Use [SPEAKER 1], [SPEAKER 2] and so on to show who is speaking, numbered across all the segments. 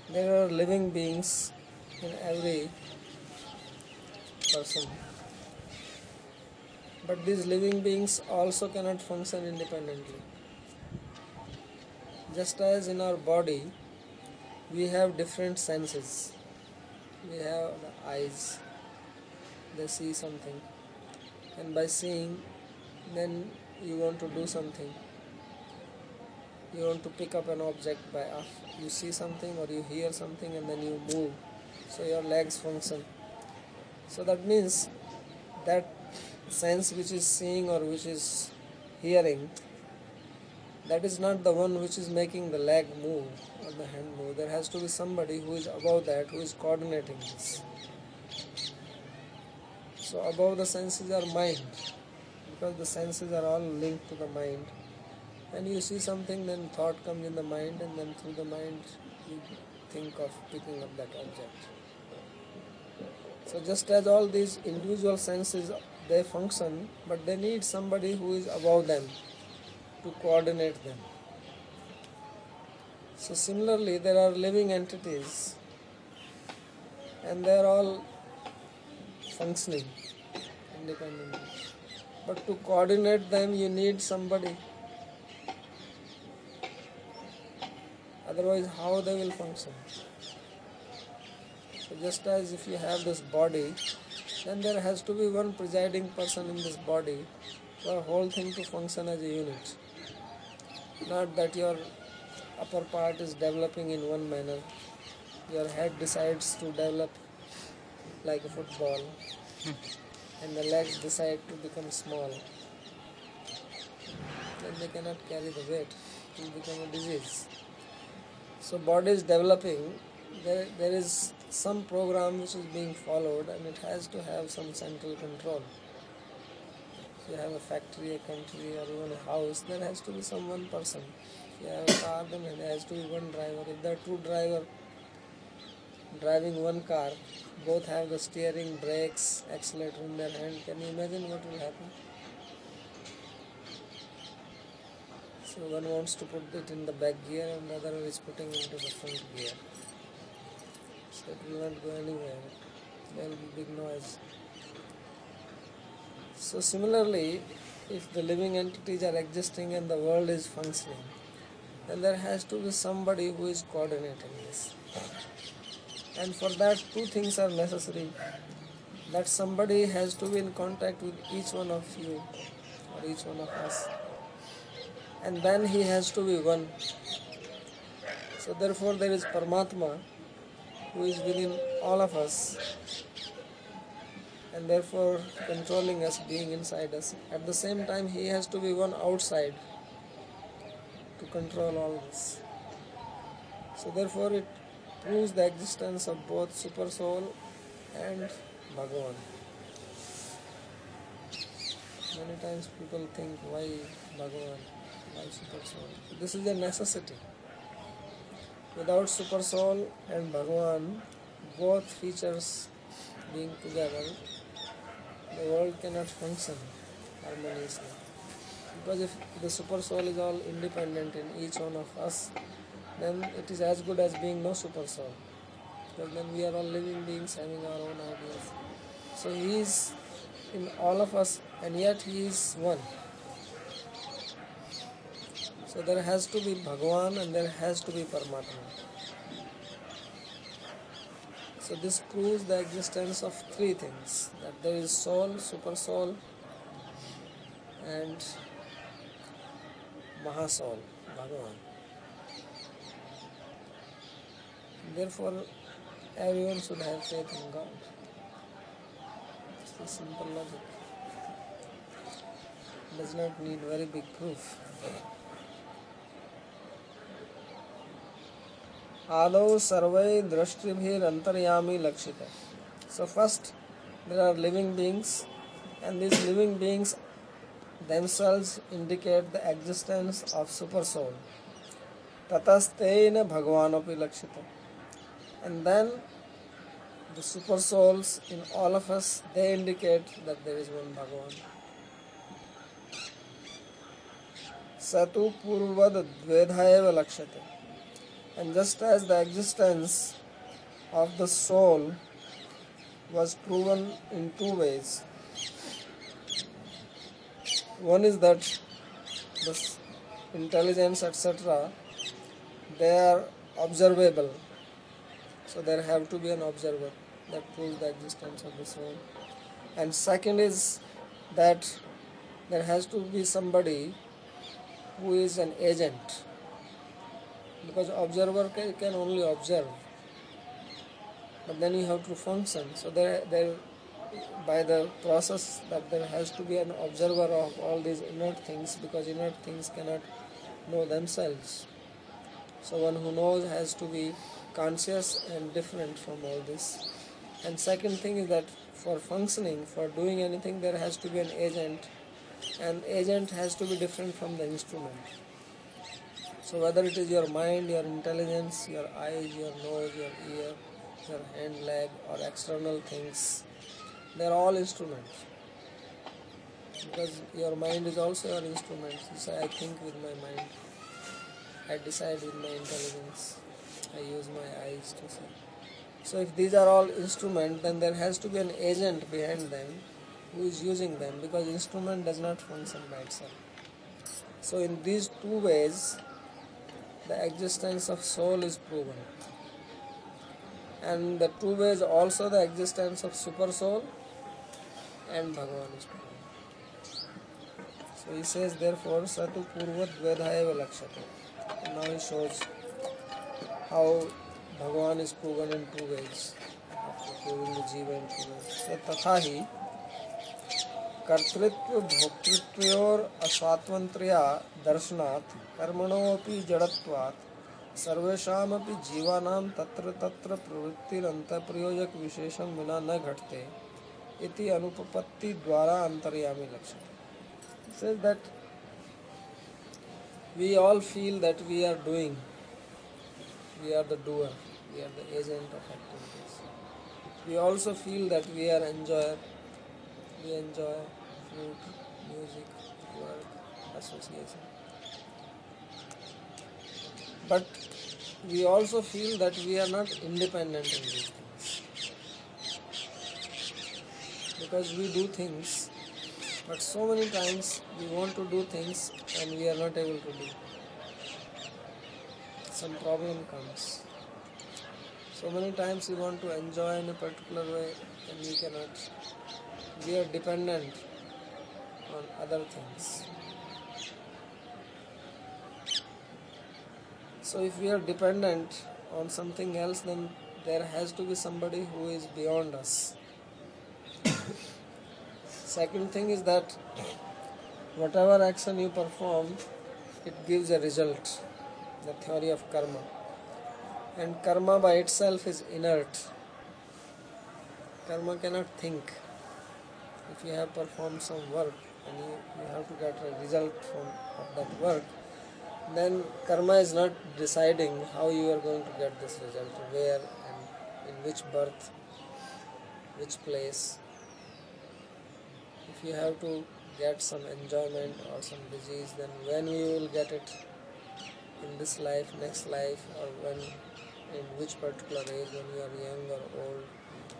[SPEAKER 1] There are living beings in every person, but these living beings also cannot function independently. Just as in our body, we have different senses. We have the eyes, they see something, and by seeing, then you want to do something. You want to pick up an object by you see something or you hear something and then you move. So your legs function. So that means that sense which is seeing or which is hearing, that is not the one which is making the leg move or the hand move. There has to be somebody who is above that, who is coordinating this. So above the senses are mind, because the senses are all linked to the mind. And you see something, then thought comes in the mind, and then through the mind you think of picking up that object. So just as all these individual senses, they function, but they need somebody who is above them to coordinate them. So similarly, there are living entities and they are all functioning independently. But to coordinate them, you need somebody. Otherwise, how they will function? So just as if you have this body, then there has to be one presiding person in this body for the whole thing to function as a unit. Not that your upper part is developing in one manner. Your head decides to develop like a football and the legs decide to become small. Then they cannot carry the weight. It will become a disease. So body is developing. There is some program which is being followed and it has to have some central control. If you have a factory, a country or even a house, there has to be some one person. If you have a car, then there has to be one driver. If there are two drivers driving one car, both have the steering, brakes, accelerator in their hand, can you imagine what will happen? So one wants to put it in the back gear and the other is putting it into the front gear. So it will not go anywhere. There will be big noise. So similarly, if the living entities are existing and the world is functioning, then there has to be somebody who is coordinating this. And for that, two things are necessary. That somebody has to be in contact with each one of you or each one of us. And then he has to be one. So therefore there is Paramatma who is within all of us and therefore controlling us, being inside us. At the same time he has to be one outside to control all this. So therefore it proves the existence of both Super Soul and Bhagavan. Many times people think, why Bhagavan, why Super Soul? This is a necessity. Without Super Soul and Bhagavan, both features being together, the world cannot function harmoniously. Because if the Super Soul is all independent in each one of us, then it is as good as being no Super Soul. Because then we are all living beings having our own ideas. So he is in all of us and yet he is one. So there has to be Bhagavan and there has to be Paramatma. So this proves the existence of three things, that there is soul, super soul and Mahasoul, Bhagavan. Therefore everyone should have faith in God. It's the simple logic. It does not need very big proof. Adau sarvai drashtribhir antaryami lakshita. So first there are living beings and these living beings themselves indicate the existence of super soul. Tatastena bhagavanopi lakshita. And then the super souls in all of us, they indicate that there is one Bhagavan. Satu purvad dvedhaeva lakshate. And just as the existence of the soul was proven in two ways, one is that the intelligence, etc., they are observable, so there have to be an observer that proves the existence of the soul. And second is that there has to be somebody who is an agent, because observer can only observe, but then you have to function. So there by the process that there has to be an observer of all these inert things, because inert things cannot know themselves. So one who knows has to be conscious and different from all this. And second thing is that for functioning, for doing anything, there has to be an agent, and agent has to be different from the instrument. So whether it is your mind, your intelligence, your eyes, your nose, your ear, your hand, leg, or external things, they are all instruments. Because your mind is also your instrument. You say, I think with my mind, I decide with my intelligence, I use my eyes to see. So if these are all instruments, then there has to be an agent behind them who is using them, because instrument does not function by itself. So in these two ways, the existence of soul is proven. And the two ways also the existence of super soul and Bhagavan is proven. So he says, therefore, Satu Purvat Vedhaya Lakshate. Now he shows how Bhagavan is proven in two ways, after proving the Jiva in two ways. So तथा ही कर्तृत्व भोक्तृत्वयोर अस्वातंत्र्या दर्शनात् कर्मणोऽपि जड़त्वात् सर्वेषामपि जीवानां तत्र तत्र प्रवृत्तिरन्तःप्रयोजक विशेषं विना न घटते इति अनुपपत्ति द्वारा अंतर्यामी लक्ष्यते. It says that we all feel that we are doing, we are the doer, we are the agent of activities. We also feel that we are enjoyer, we enjoy food, music, work, association. But we also feel that we are not independent in these things, because we do things, but so many times we want to do things and we are not able to do. Some problem comes. So many times we want to enjoy in a particular way and we cannot. We are dependent on other things. So if we are dependent on something else, then there has to be somebody who is beyond us. Second thing is that whatever action you perform, it gives a result. The theory of karma. And karma by itself is inert. Karma cannot think. If you have performed some work and you have to get a result of that work, then karma is not deciding how you are going to get this result, where and in which birth, which place. If you have to get some enjoyment or some disease, then when you will get it, in this life, next life, or when, in which particular age, when you are young or old.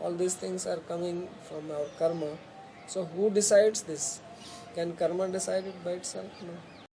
[SPEAKER 1] All these things are coming from our karma. So who decides this? Can karma decide it by itself? No.